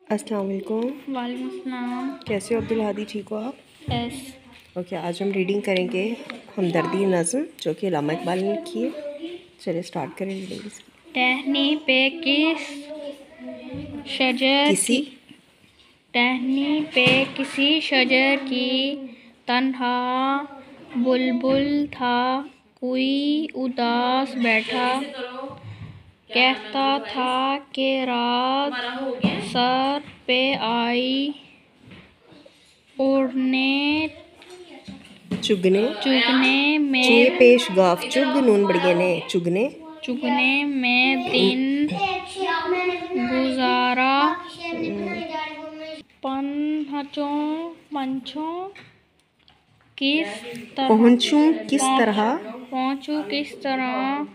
अस्सलाम वालेकुम। वालेकुम अस्सलाम। कैसे हो अब्दुल हादी, ठीक हो आप? यस। ओके, आज हम रीडिंग करेंगे हमदर्दी नज़्म जो कि अल्लामा इकबाल ने लिखी है। चलिए स्टार्ट करें रीडिंग इसकी। टहनी पे किस शजर किसी की टहनी पे किसी शजर की तन्हा बुलबुल था, कोई उदास बैठा, कहता था कि रात सर पे आई, उड़ने चुगने चुगने चे में पेश गाफ चुग नून बड़िए ने चुगने चुगने में दिन गुजारा, पंछों किस तरह पहुँचूं किस तरह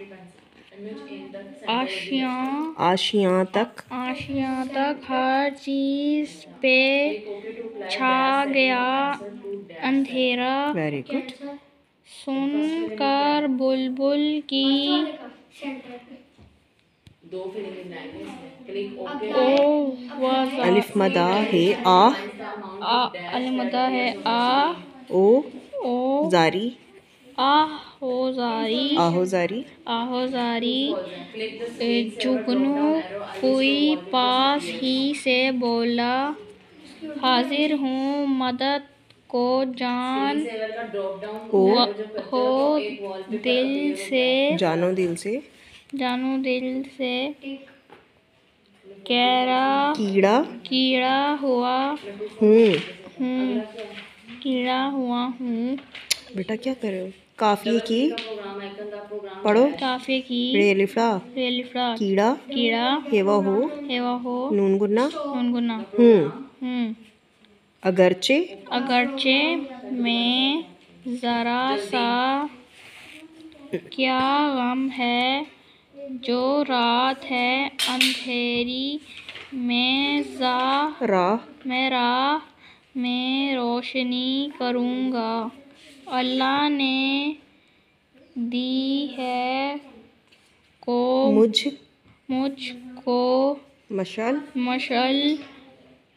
आशियाँ तक हर चीज पे छा गया अंधेरा। Very good. सुनकर बुलबुल की अलिफ मदा है अलमदा है ओ ओ जारी आहोजारी जुगनू कोई पास ही से बोला, हाजिर हूँ मदद को जान हो जानू दिल से कीड़ा हुआ हूँ। बेटा क्या कर रहे हो? काफिए की पढ़ो। काफे की रेलिफ्रा कीड़ा हेवा हो नून गुन्ना अगरचे में जरा सा क्या गम है, जो रात है अंधेरी में राह में रोशनी करूँगा। अल्लाह ने दी है को मुझको मशाल,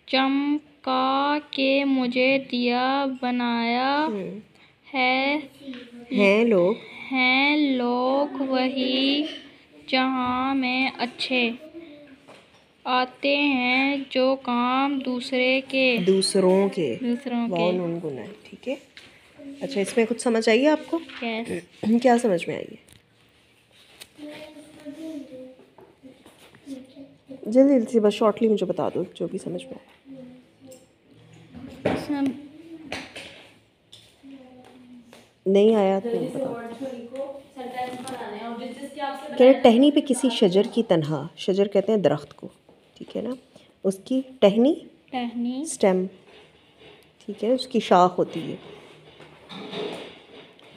चमका के मुझे दिया बनाया हैं लोग वही जहाँ में अच्छे आते हैं, जो काम दूसरों के नून गुना है। ठीक है, अच्छा इसमें कुछ समझ आई है आपको? yes. क्या समझ में आई है? जल्दी से बस शॉर्टली मुझे बता दो जो भी समझ में आए। नहीं आया तो बता। टहनी पे किसी शजर की तन्हा, शजर कहते हैं दरख्त को, ठीक है ना, उसकी टहनी स्टेम, ठीक है, उसकी शाख होती है।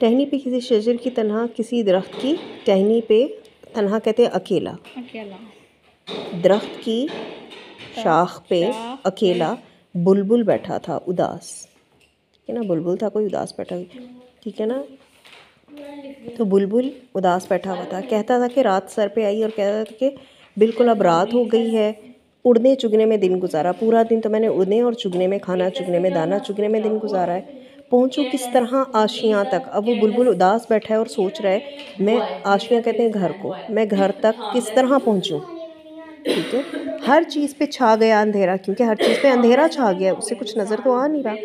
टहनी पे किसी शजर की तन्हा, किसी दरख्त की टहनी पे, तन्हा कहते हैं अकेला, दरख्त की शाख पे अकेला बुलबुल बैठा था उदास, ठीक है ना, बुलबुल था कोई उदास बैठा, ठीक है ना। तो बुलबुल उदास बैठा हुआ था, कहता था कि रात सर पे आई, और कहता था कि बिल्कुल अब रात हो गई है, उड़ने चुगने में दिन गुजारा, पूरा दिन तो मैंने उड़ने और चुगने में, खाना चुगने में, दाना चुगने में दिन गुजारा है। पहुँचूँ किस तरह आशियाँ तक, अब वो बुलबुल उदास बैठा है और सोच रहा है मैं, आशियाँ कहते हैं घर को, मैं घर तक किस तरह पहुँचूँ, ठीक है। हर चीज़ पे छा गया अंधेरा, क्योंकि हर चीज़ पे अंधेरा छा गया, उससे कुछ नज़र तो आ नहीं रहा।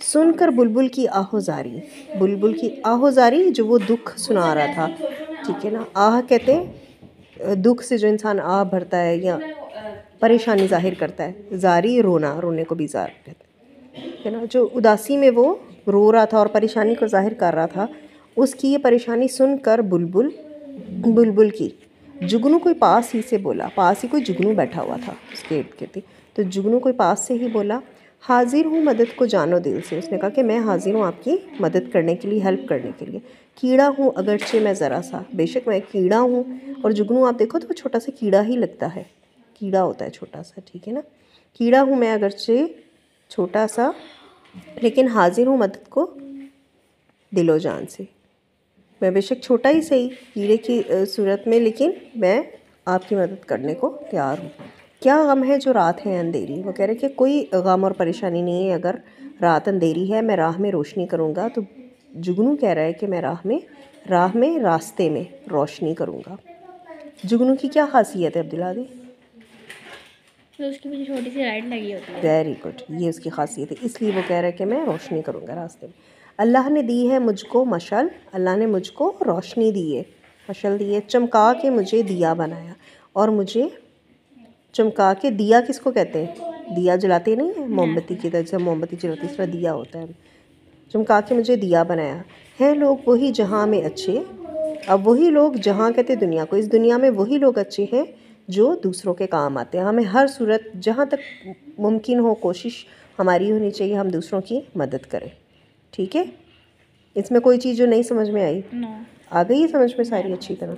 सुनकर बुलबुल की आहोजारी, जो वो दुख सुना रहा था, ठीक है ना। आह कहते हैं दुख से जो इंसान आह भरता है या परेशानी जाहिर करता है, जारी रोने को भी जार कहते हैं, ठीक है ना। जो उदासी में वो रो रहा था और परेशानी को जाहिर कर रहा था, उसकी ये परेशानी सुनकर बुलबुल की जुगनू कोई पास ही से बोला, पास ही कोई जुगनू बैठा हुआ था उसके इर्द गिर्द, तो जुगनू कोई पास से ही बोला, हाजिर हूँ मदद को जानो दिल से, उसने कहा कि मैं हाजिर हूँ आपकी मदद करने के लिए, हेल्प करने के लिए। कीड़ा हूँ अगरचे मैं ज़रा सा, बेशक मैं कीड़ा हूँ, और जुगनू आप देखो तो वो छोटा सा कीड़ा ही लगता है, कीड़ा होता है छोटा सा, ठीक है ना। कीड़ा हूँ मैं अगरचे छोटा सा, लेकिन हाजिर हूँ मदद को दिलो जान से, मैं बेशक छोटा ही सही कीड़े की सूरत में, लेकिन मैं आपकी मदद करने को तैयार हूँ। क्या गम है जो रात है अंधेरी। वो कह रहे कि कोई गम और परेशानी नहीं है अगर रात अंधेरी है, मैं राह में रोशनी करूँगा। तो जुगनू कह रहा है कि मैं राह में रास्ते में रोशनी करूँगा। जुगनू की क्या खासियत है अब्दुल्ला दी? तो उसके पीछे छोटी सी लाइट लगी होती है। वेरी गुड, ये उसकी खासियत है, इसलिए वो कह रहा है कि मैं रोशनी करूँगा रास्ते में। अल्लाह ने दी है मुझको मशल, अल्लाह ने मुझको रोशनी दी है, मशल दी है। चमका के मुझे दिया बनाया, और मुझे चमका के, दिया किसको कहते हैं? दिया जलाते नहीं है मोमबत्ती की तरह, जब मोमबत्ती जलाती इस तरह दिया होता है। चमका के मुझे दिया बनाया है। लोग वही जहाँ में अच्छे, अब वही लोग जहाँ कहते दुनिया को, इस दुनिया में वही लोग अच्छे हैं जो दूसरों के काम आते हैं। हमें हर सूरत जहाँ तक मुमकिन हो कोशिश हमारी होनी चाहिए हम दूसरों की मदद करें। ठीक है, इसमें कोई चीज़ जो नहीं समझ में आई? नो। आ गई है समझ में सारी अच्छी तरह?